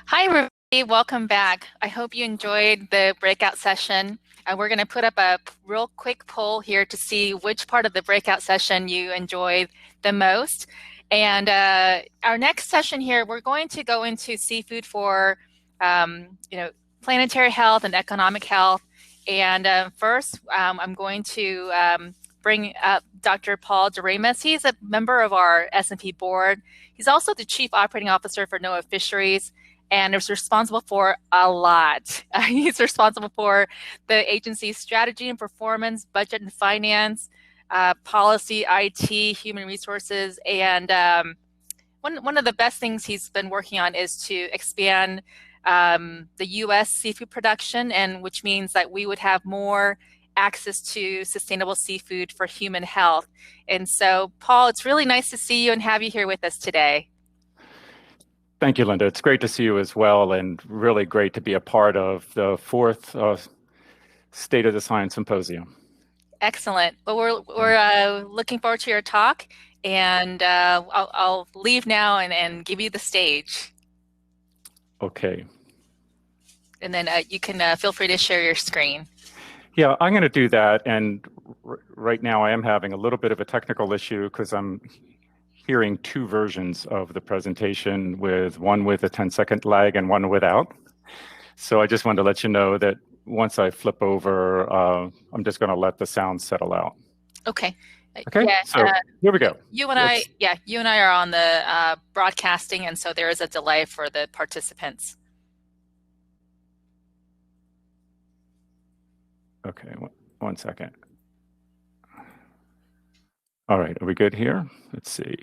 Hi, everybody. Welcome back. I hope you enjoyed the breakout session. We're going to put up a real quick poll here to see which part of the breakout session you enjoyed the most. And our next session here, we're going to go into seafood for, planetary health and economic health. And first, I'm going to bring up Dr. Paul Doremus. He's a member of our S&P board. He's also the Chief Operating Officer for NOAA Fisheries, and is responsible for a lot. He's responsible for the agency's strategy and performance, budget and finance, policy, IT, human resources, and one of the best things he's been working on is to expand the U.S. seafood production, and which means that we would have more access to sustainable seafood for human health. And so, Paul, it's really nice to see you and have you here with us today. Thank you, Linda. It's great to see you as well, and really great to be a part of the fourth State of the Science Symposium. Excellent. Well, we're looking forward to your talk, and I'll leave now and give you the stage. Okay. And then you can feel free to share your screen. Yeah, I'm going to do that. And right now I am having a little bit of a technical issue because I'm hearing two versions of the presentation, one with a 10-second lag and one without. So I just wanted to let you know that once I flip over, I'm just going to let the sound settle out. Okay. Okay. Yeah, so here we go. You and I are on the broadcasting, and so there is a delay for the participants. Okay, one second. All right, are we good here? Let's see.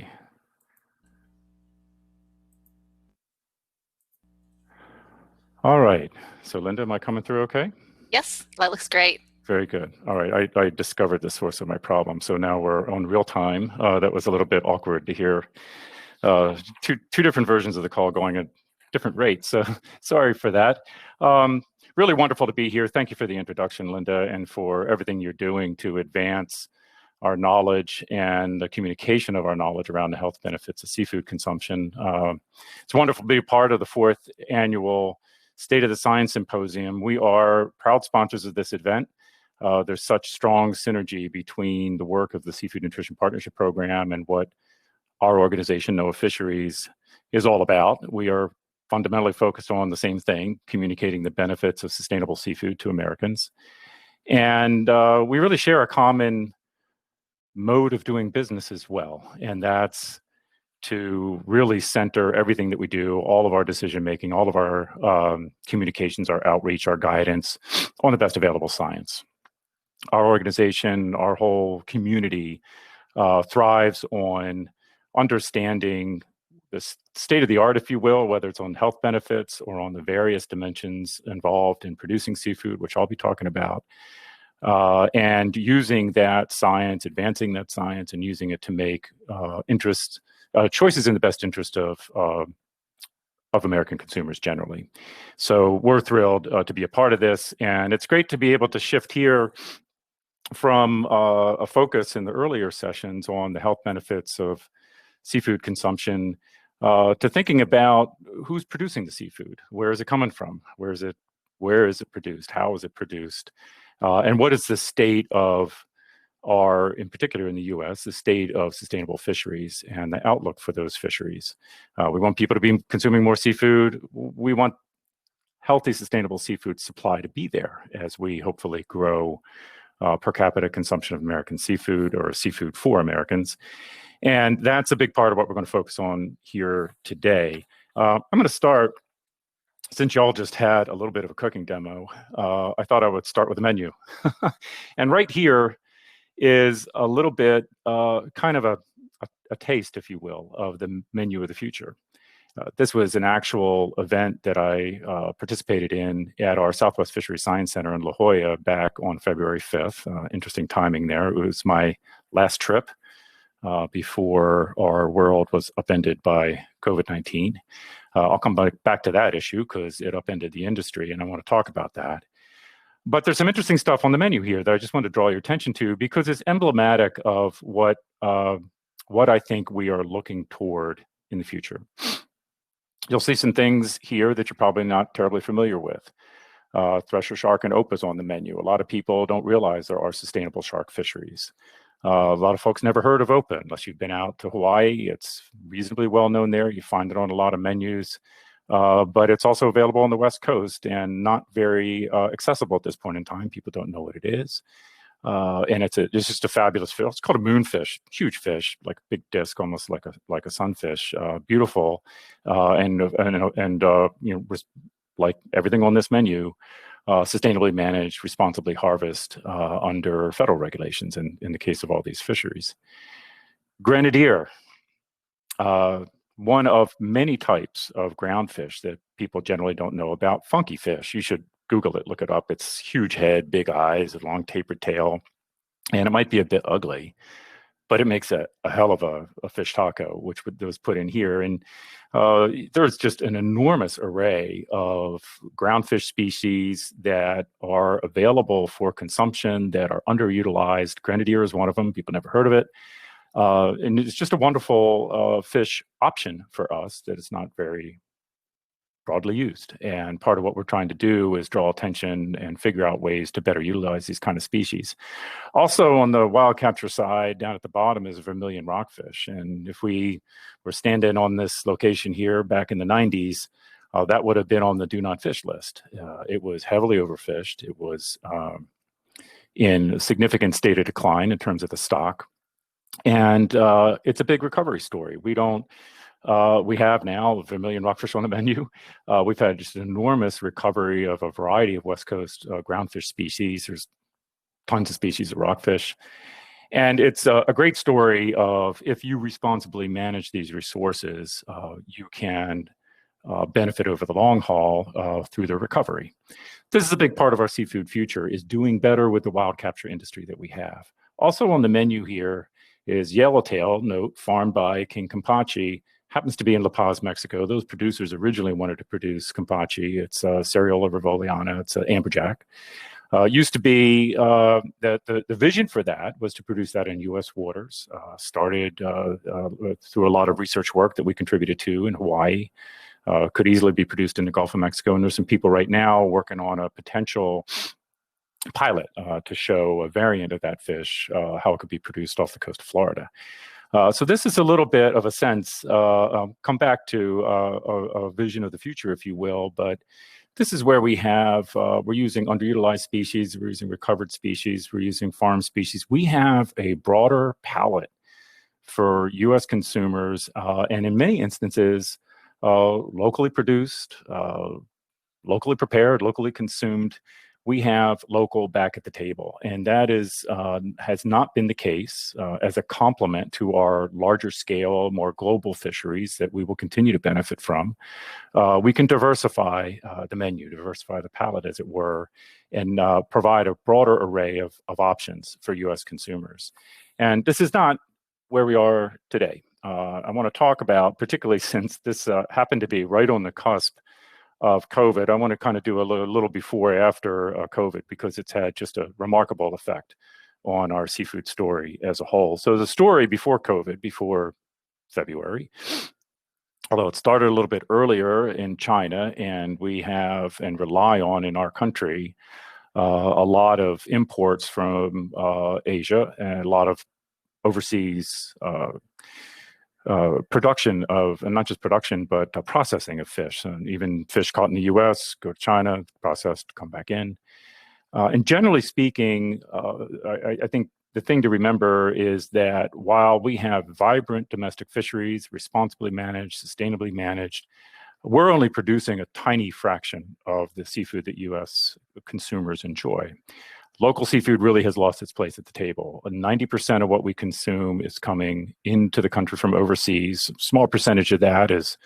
All right, so Linda, am I coming through okay? Yes, that looks great. Very good. All right, I discovered the source of my problem. So now we're on real time. That was a little bit awkward to hear two different versions of the call going at different rates. So sorry for that. Really wonderful to be here. Thank you for the introduction, Linda, and for everything you're doing to advance our knowledge and the communication of our knowledge around the health benefits of seafood consumption. It's wonderful to be a part of the fourth annual State of the Science Symposium. We are proud sponsors of this event. There's such strong synergy between the work of the Seafood Nutrition Partnership Program and what our organization, NOAA Fisheries, is all about. We are fundamentally focused on the same thing, communicating the benefits of sustainable seafood to Americans. And we really share a common mode of doing business as well, and that's to really center everything that we do, all of our decision making, all of our communications, our outreach, our guidance on the best available science. Our organization, our whole community thrives on understanding the state of the art, if you will, whether it's on health benefits or on the various dimensions involved in producing seafood, which I'll be talking about, and using that science, advancing that science, and using it to make choices in the best interest of American consumers generally. So we're thrilled to be a part of this, and it's great to be able to shift here from a focus in the earlier sessions on the health benefits of seafood consumption to thinking about who's producing the seafood, where is it coming from, where is it produced, how is it produced, and what is the state of in particular in the U.S., the state of sustainable fisheries and the outlook for those fisheries. We want people to be consuming more seafood. We want healthy, sustainable seafood supply to be there as we hopefully grow per capita consumption of American seafood, or seafood for Americans. And that's a big part of what we're going to focus on here today. I'm going to start, since y'all just had a little bit of a cooking demo, I thought I would start with the menu. And right here is a little bit, kind of a taste, if you will, of the menu of the future. This was an actual event that I participated in at our Southwest Fisheries Science Center in La Jolla back on February 5th. Interesting timing there. It was my last trip before our world was upended by COVID-19. I'll come back to that issue because it upended the industry, and I want to talk about that. But there's some interesting stuff on the menu here that I just want to draw your attention to because it's emblematic of what I think we are looking toward in the future. You'll see some things here that you're probably not terribly familiar with. Thresher shark and opah's on the menu. A lot of people don't realize there are sustainable shark fisheries. A lot of folks never heard of opah unless you've been out to Hawaii. It's reasonably well known there. You find it on a lot of menus, but it's also available on the West Coast and not very accessible at this point in time. People don't know what it is. And it's just a fabulous fish. It's called a moonfish, huge fish, like a big disc, almost like a sunfish. Beautiful, and like everything on this menu, sustainably managed, responsibly harvest under federal regulations in the case of all these fisheries. Grenadier, one of many types of ground fish that people generally don't know about. Funky fish. You should Google it, look it up. It's huge head, big eyes, a long tapered tail, and it might be a bit ugly, but it makes a hell of a fish taco, which was put in here. And there's just an enormous array of ground fish species that are available for consumption that are underutilized. Grenadier is one of them. People never heard of it. And it's just a wonderful fish option for us that is not very broadly used. And part of what we're trying to do is draw attention and figure out ways to better utilize these kind of species. Also on the wild capture side, down at the bottom is a vermilion rockfish. And if we were standing on this location here back in the 90s, that would have been on the do not fish list. It was heavily overfished. It was in a significant state of decline in terms of the stock. And it's a big recovery story. We have now a vermilion rockfish on the menu. We've had just an enormous recovery of a variety of West Coast groundfish species. There's tons of species of rockfish. And it's a great story of if you responsibly manage these resources, you can benefit over the long haul through the recovery. This is a big part of our seafood future, is doing better with the wild capture industry that we have. Also on the menu here is yellowtail, note, farmed by King Campachi, happens to be in La Paz, Mexico. Those producers originally wanted to produce Campachi. It's Seriola revolliana. It's an amberjack. Used to be that the vision for that was to produce that in U.S. waters. Started through a lot of research work that we contributed to in Hawaii. Could easily be produced in the Gulf of Mexico. And there's some people right now working on a potential pilot to show a variant of that fish, how it could be produced off the coast of Florida. So this is a little bit of a sense, come back to a vision of the future, if you will, but this is where we have, we're using underutilized species, we're using recovered species, we're using farm species. We have a broader palette for U.S. consumers, and in many instances, locally produced, locally prepared, locally consumed. We have local back at the table, and that is has not been the case as a complement to our larger scale, more global fisheries that we will continue to benefit from. We can diversify the menu, diversify the palette, as it were, and provide a broader array of options for U.S. consumers. And this is not where we are today. I want to talk about, particularly since this happened to be right on the cusp of COVID, I want to kind of do a little before after COVID, because it's had just a remarkable effect on our seafood story as a whole. So the story before COVID, before February, although it started a little bit earlier in China, and we have and rely on in our country a lot of imports from Asia and a lot of overseas production of, and not just production, but processing of fish. And even fish caught in the U.S. go to China, processed, come back in. And generally speaking, I think the thing to remember is that while we have vibrant domestic fisheries, responsibly managed, sustainably managed, we're only producing a tiny fraction of the seafood that U.S. consumers enjoy. Local seafood really has lost its place at the table. 90% of what we consume is coming into the country from overseas. A small percentage of that is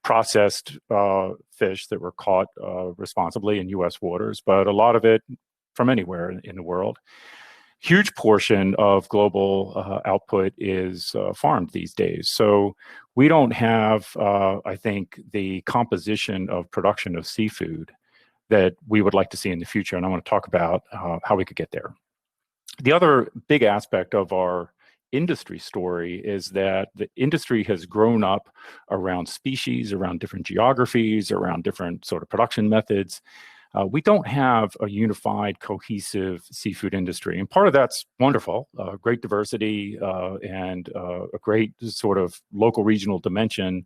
processed fish that were caught responsibly in U.S. waters, but a lot of it from anywhere in the world. Huge portion of global output is farmed these days. So we don't have, I think, the composition of production of seafood that we would like to see in the future. And I want to talk about how we could get there. The other big aspect of our industry story is that the industry has grown up around species, around different geographies, around different sort of production methods. We don't have a unified, cohesive seafood industry. And part of that's wonderful, great diversity and a great sort of local regional dimension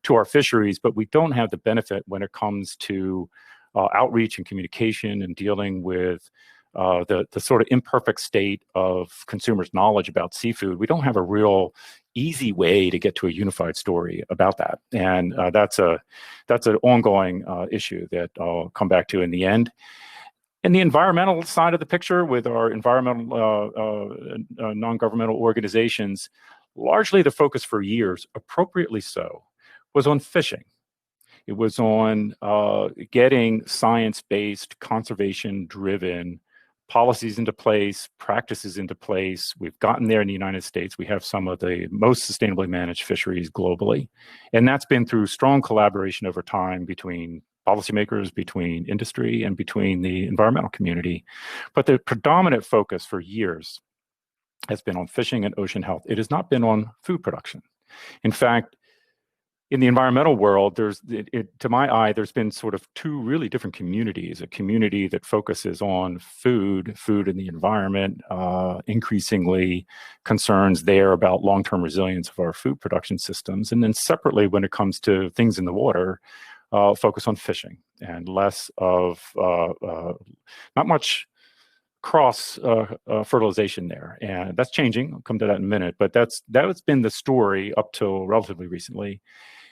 to our fisheries, but we don't have the benefit when it comes to outreach and communication and dealing with the sort of imperfect state of consumers' knowledge about seafood. We don't have a real easy way to get to a unified story about that, and that's an ongoing issue that I'll come back to in the end. In the environmental side of the picture, with our environmental non-governmental organizations, largely the focus for years, appropriately so, was on fishing. It was on getting science-based, conservation-driven policies into place, practices into place. We've gotten there in the United States. We have some of the most sustainably managed fisheries globally. And that's been through strong collaboration over time between policymakers, between industry, and between the environmental community. But the predominant focus for years has been on fishing and ocean health. It has not been on food production. In fact, in the environmental world, to my eye, there's been sort of two really different communities: a community that focuses on food and the environment, increasingly concerns there about long-term resilience of our food production systems. And then separately, when it comes to things in the water, focus on fishing and less of, not much cross fertilization there. And that's changing. I'll come to that in a minute, but that's been the story up till relatively recently.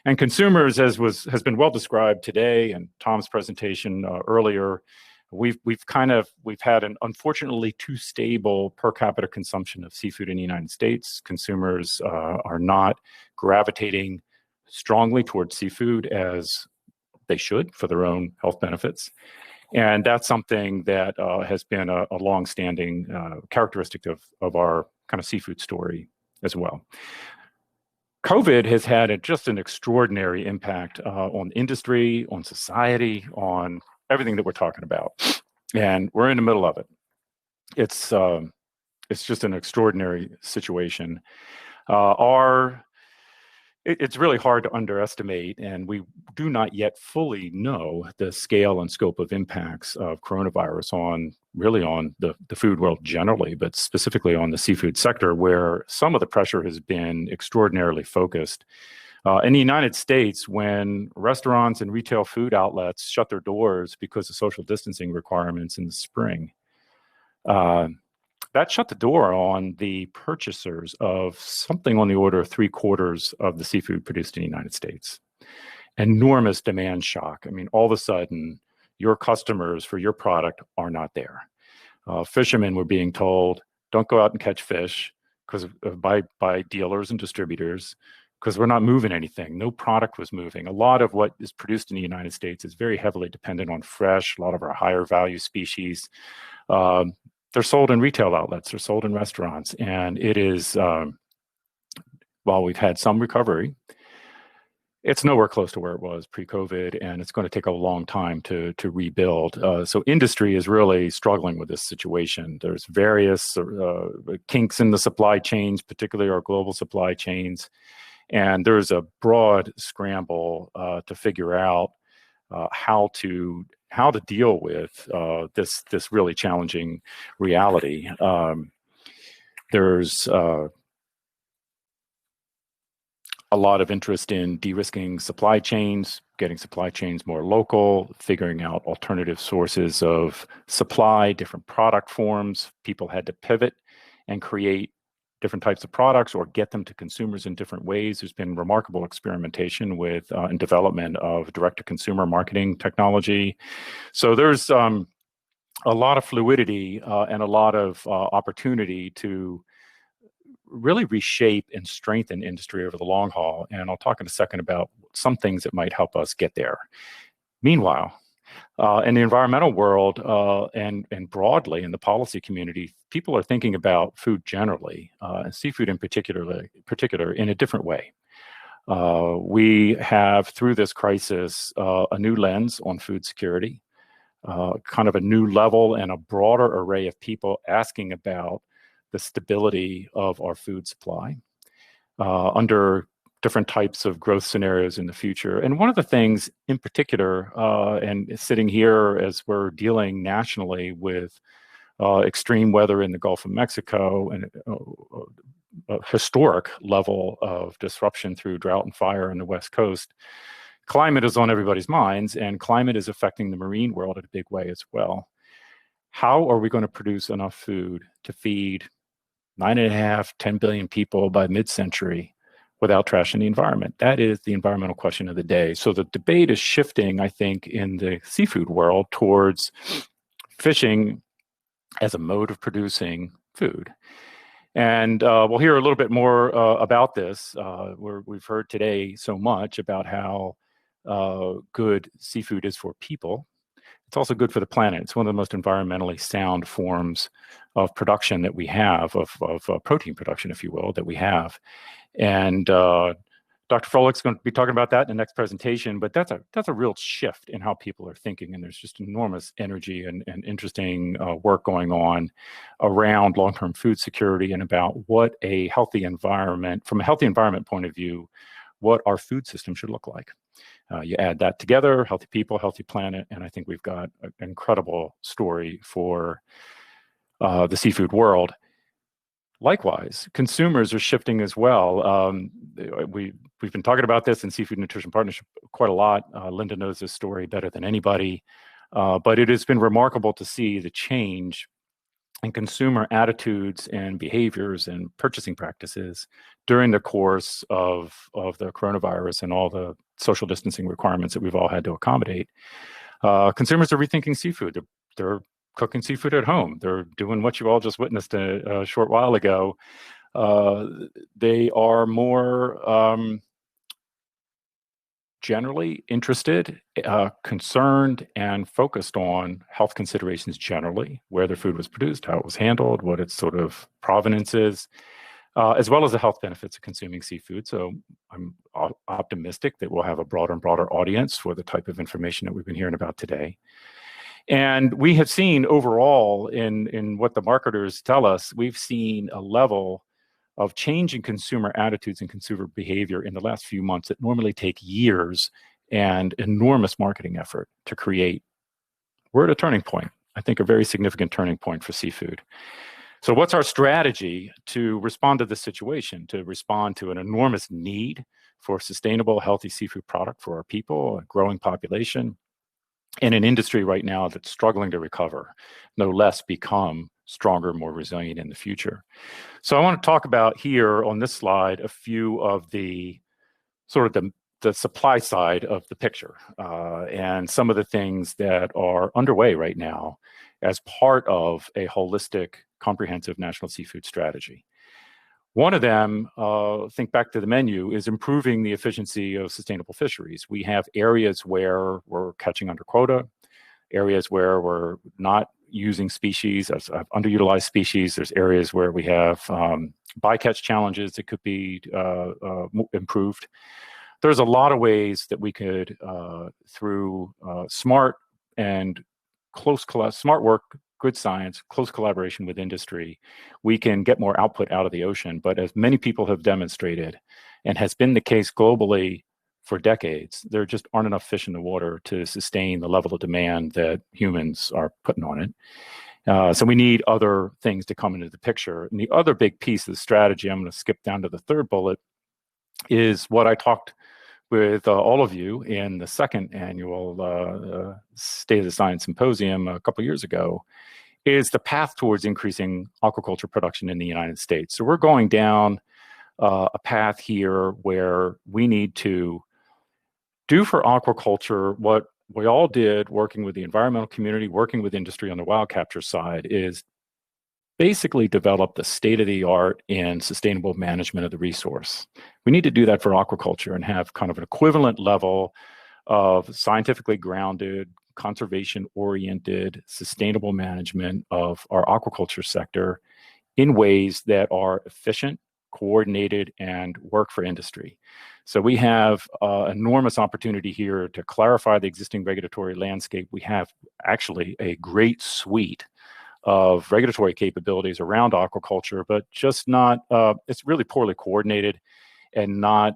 And consumers, as has been well described today, and Tom's presentation earlier, we've had an unfortunately too stable per capita consumption of seafood in the United States. Consumers are not gravitating strongly towards seafood as they should for their own health benefits. And that's something that has been a long-standing characteristic of our kind of seafood story as well. COVID has had just an extraordinary impact on industry, on society, on everything that we're talking about. And we're in the middle of it. It's just an extraordinary situation. It's really hard to underestimate, and we do not yet fully know the scale and scope of impacts of coronavirus on the food world generally, but specifically on the seafood sector, where some of the pressure has been extraordinarily focused. In the United States, when restaurants and retail food outlets shut their doors because of social distancing requirements in the spring, that shut the door on the purchasers of something on the order of 3/4 of the seafood produced in the United States. Enormous demand shock. I mean, all of a sudden, your customers for your product are not there. Fishermen were being told, don't go out and catch fish by dealers and distributors, because we're not moving anything. No product was moving. A lot of what is produced in the United States is very heavily dependent on fresh. A lot of our higher value species, they're sold in retail outlets, they're sold in restaurants. And it is, while we've had some recovery, it's nowhere close to where it was pre-COVID, and it's going to take a long time to rebuild. So industry is really struggling with this situation. There's various kinks in the supply chains, particularly our global supply chains. And there's a broad scramble to figure out how to deal with this really challenging reality. There's a lot of interest in de-risking supply chains, getting supply chains more local, figuring out alternative sources of supply, different product forms. People had to pivot and create different types of products or get them to consumers in different ways. There's been remarkable experimentation with and development of direct-to-consumer marketing technology. So there's a lot of fluidity and a lot of opportunity to really reshape and strengthen industry over the long haul. And I'll talk in a second about some things that might help us get there. Meanwhile, in the environmental world and broadly in the policy community, people are thinking about food generally, and seafood in particular, in a different way. We have, through this crisis, a new lens on food security, kind of a new level and a broader array of people asking about the stability of our food supply under different types of growth scenarios in the future. And one of the things in particular, and sitting here as we're dealing nationally with extreme weather in the Gulf of Mexico and a historic level of disruption through drought and fire on the West Coast, climate is on everybody's minds, and climate is affecting the marine world in a big way as well. How are we going to produce enough food to feed 9.5, 10 billion people by mid-century without trashing the environment? That is the environmental question of the day. So the debate is shifting, I think, in the seafood world towards fishing as a mode of producing food. And we'll hear a little bit more about this. We've heard today so much about how good seafood is for people. It's also good for the planet. It's one of the most environmentally sound forms of production that we have, of protein production, if you will, that we have. And Dr. Froelic's going to be talking about that in the next presentation, but that's a real shift in how people are thinking, and there's just enormous energy and interesting work going on around long-term food security and about what a healthy environment, from a healthy environment point of view, what our food system should look like. You add that together, healthy people, healthy planet, and I think we've got an incredible story for the seafood world. Likewise, consumers are shifting as well. We've been talking about this in Seafood Nutrition Partnership quite a lot. Linda knows this story better than anybody, but it has been remarkable to see the change in consumer attitudes and behaviors and purchasing practices during the course of the coronavirus and all the social distancing requirements that we've all had to accommodate. Consumers are rethinking seafood. They're cooking seafood at home. They're doing what you all just witnessed a short while ago. They are more generally interested, concerned, and focused on health considerations generally, where their food was produced, how it was handled, what its sort of provenance is, as well as the health benefits of consuming seafood. So I'm optimistic that we'll have a broader and broader audience for the type of information that we've been hearing about today. And we have seen overall in what the marketers tell us, we've seen a level of change in consumer attitudes and consumer behavior in the last few months that normally take years and enormous marketing effort to create. We're at a turning point, I think a very significant turning point for seafood. So what's our strategy to respond to this situation, to respond to an enormous need for sustainable, healthy seafood product for our people, a growing population, in an industry right now that's struggling to recover, no less become stronger, more resilient in the future? So I want to talk about here on this slide a few of the sort of the supply side of the picture and some of the things that are underway right now as part of a holistic, comprehensive national seafood strategy. One of them, think back to the menu, is improving the efficiency of sustainable fisheries. We have areas where we're catching under quota, areas where we're not using species, as underutilized species. There's areas where we have bycatch challenges that could be improved. There's a lot of ways that we could, through smart work, good science, close collaboration with industry, we can get more output out of the ocean. But as many people have demonstrated, and has been the case globally for decades, there just aren't enough fish in the water to sustain the level of demand that humans are putting on it. So we need other things to come into the picture. And the other big piece of the strategy, I'm going to skip down to the third bullet, is what I talked with all of you in the second annual State of the Science Symposium a couple years ago, is the path towards increasing aquaculture production in the United States. So we're going down a path here where we need to do for aquaculture what we all did working with the environmental community, working with industry on the wild capture side, is basically develop the state-of-the-art in sustainable management of the resource. We need to do that for aquaculture and have kind of an equivalent level of scientifically grounded, conservation-oriented, sustainable management of our aquaculture sector in ways that are efficient, coordinated, and work for industry. So we have enormous opportunity here to clarify the existing regulatory landscape. We have actually a great suite of regulatory capabilities around aquaculture, but just not, it's really poorly coordinated and not,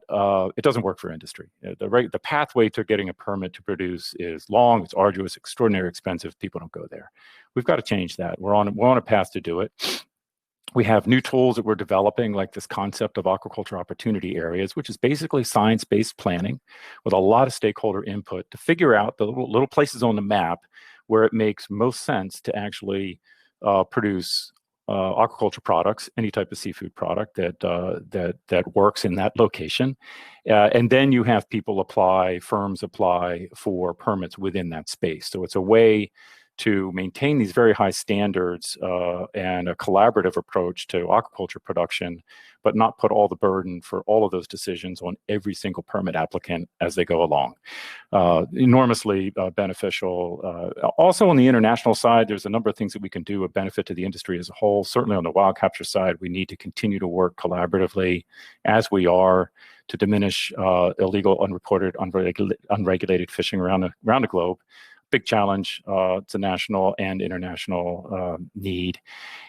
it doesn't work for industry. The pathway to getting a permit to produce is long, it's arduous, extraordinarily expensive. People don't go there. We've got to change that. We're on a path to do it. We have new tools that we're developing, like this concept of aquaculture opportunity areas, which is basically science-based planning with a lot of stakeholder input to figure out the little places on the map where it makes most sense to actually produce aquaculture products, any type of seafood product that works in that location. And then you have people apply, firms apply for permits within that space. So it's a way to maintain these very high standards and a collaborative approach to aquaculture production, but not put all the burden for all of those decisions on every single permit applicant as they go along. Enormously beneficial. Also on the international side, there's a number of things that we can do, a benefit to the industry as a whole. Certainly on the wild capture side, we need to continue to work collaboratively as we are to diminish illegal, unreported, unregulated fishing around the globe. Big challenge. It's a national and international need.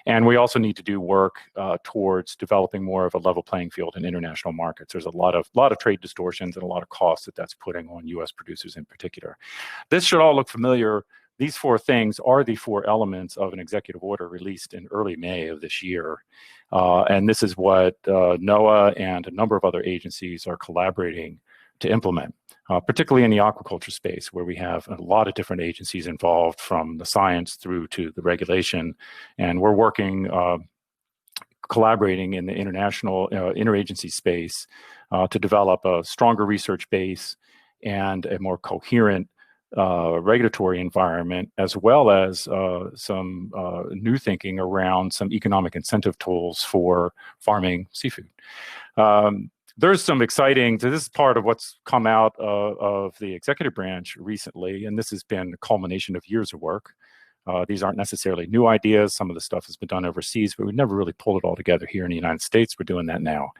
And we also need to do work towards developing more of a level playing field in international markets. There's a lot of trade distortions and a lot of costs that's putting on U.S. producers in particular. This should all look familiar. These four things are the four elements of an executive order released in early May of this year. And this is what NOAA and a number of other agencies are collaborating to implement. Particularly in the aquaculture space, where we have a lot of different agencies involved, from the science through to the regulation. And we're working, collaborating in the international interagency space to develop a stronger research base and a more coherent regulatory environment, as well as some new thinking around some economic incentive tools for farming seafood. There's some exciting, so this is part of what's come out of the executive branch recently, and this has been a culmination of years of work. These aren't necessarily new ideas. Some of the stuff has been done overseas, but we've never really pulled it all together here in the United States. We're doing that now.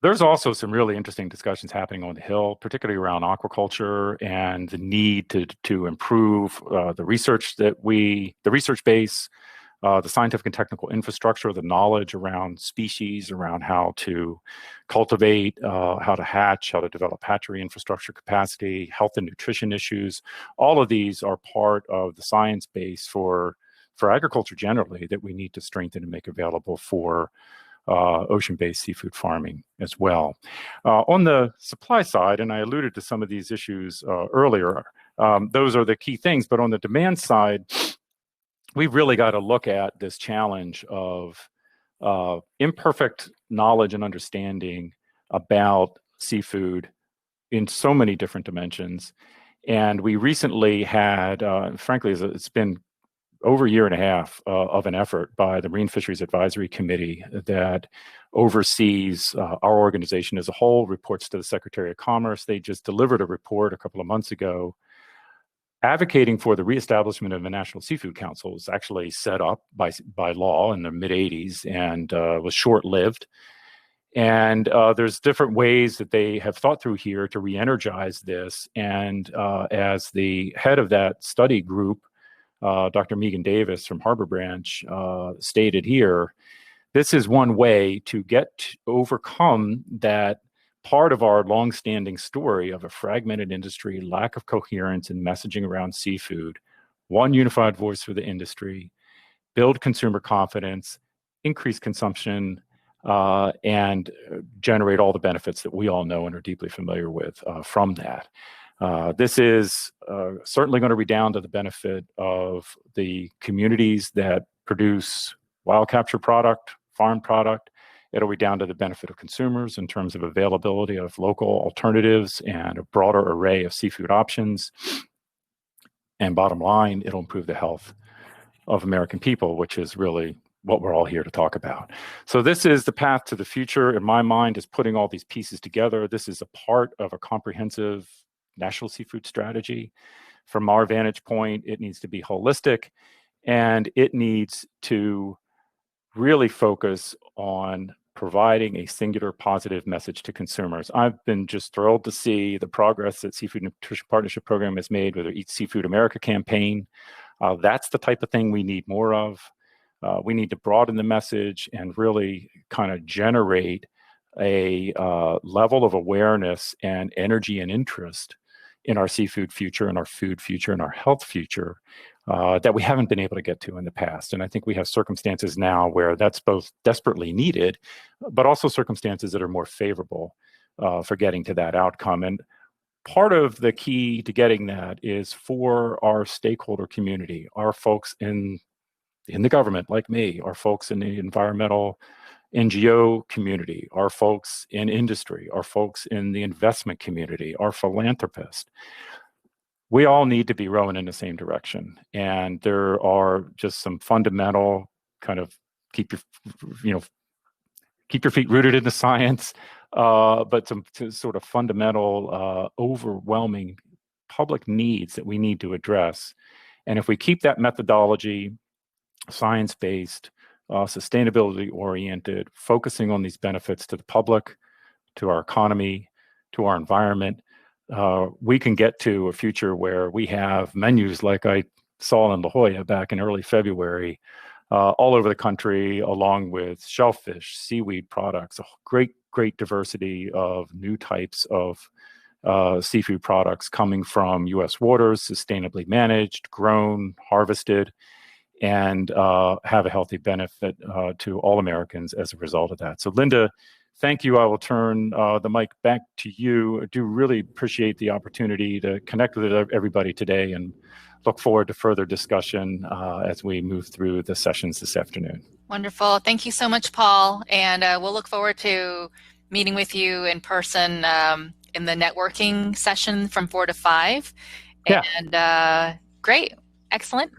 There's also some really interesting discussions happening on the Hill, particularly around aquaculture and the need to improve the research base, the scientific and technical infrastructure, the knowledge around species, around how to cultivate, how to hatch, how to develop hatchery infrastructure capacity, health and nutrition issues. All of these are part of the science base for agriculture generally that we need to strengthen and make available for ocean-based seafood farming as well. On the supply side, and I alluded to some of these issues earlier, those are the key things, but on the demand side, we've really got to look at this challenge of imperfect knowledge and understanding about seafood in so many different dimensions. And we recently had, frankly, it's been over a year and a half of an effort by the Marine Fisheries Advisory Committee that oversees our organization as a whole, reports to the Secretary of Commerce. They just delivered a report a couple of months ago advocating for the reestablishment of the National Seafood Council. Was actually set up by law in the mid-'80s and was short-lived. And there's different ways that they have thought through here to re-energize this. And as the head of that study group, Dr. Megan Davis from Harbor Branch stated here, this is one way to overcome that part of our longstanding story of a fragmented industry, lack of coherence in messaging around seafood, one unified voice for the industry, build consumer confidence, increase consumption, and generate all the benefits that we all know and are deeply familiar with from that. This is certainly going to redound to the benefit of the communities that produce wild capture product, farm product. It'll redound to the benefit of consumers in terms of availability of local alternatives and a broader array of seafood options. And bottom line, it'll improve the health of American people, which is really what we're all here to talk about. So this is the path to the future, in my mind, is putting all these pieces together. This is a part of a comprehensive national seafood strategy. From our vantage point, it needs to be holistic, and it needs to really focus on providing a singular positive message to consumers. I've been just thrilled to see the progress that Seafood Nutrition Partnership Program has made with their Eat Seafood America campaign. That's the type of thing we need more of. We need to broaden the message and really kind of generate a level of awareness and energy and interest in our seafood future and our food future and our health future that we haven't been able to get to in the past. And I think we have circumstances now where that's both desperately needed, but also circumstances that are more favorable for getting to that outcome. And part of the key to getting that is for our stakeholder community, our folks in the government like me, our folks in the environmental NGO community, our folks in industry, our folks in the investment community, our philanthropists. We all need to be rowing in the same direction. And there are just some fundamental kind of keep your feet rooted in the science, but some sort of fundamental, overwhelming public needs that we need to address. And if we keep that methodology science-based, sustainability-oriented, focusing on these benefits to the public, to our economy, to our environment, we can get to a future where we have menus like I saw in La Jolla back in early February, all over the country, along with shellfish, seaweed products, a great diversity of new types of seafood products coming from U.S. waters, sustainably managed, grown, harvested, and have a healthy benefit to all Americans as a result of that. So Linda, thank you. I will turn the mic back to you. I do really appreciate the opportunity to connect with everybody today and look forward to further discussion as we move through the sessions this afternoon. Wonderful. Thank you so much, Paul. And we'll look forward to meeting with you in person in the networking session from 4 to 5. Yeah. And great. Excellent.